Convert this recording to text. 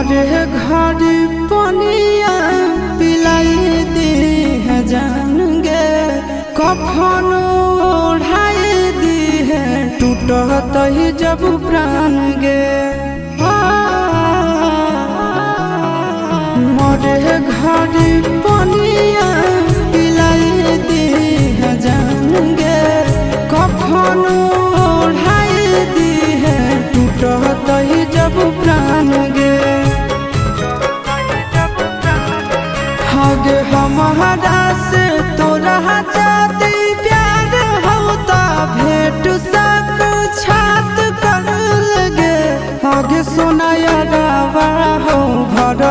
मोरे घर पनिया पिलाई दी है जान गे, कफन ओढ़ाई दी है टूटत ही जब प्राण गे। मोरे घर पनिया पिलाई दी है जान गे, कफन ओढ़ाई दी है टूटत ही जब प्राण गे। हगे हमारा से तोरा जाती प्यार होता भेंट सक छात कर लगे। हगे सोनाया रावा हो भर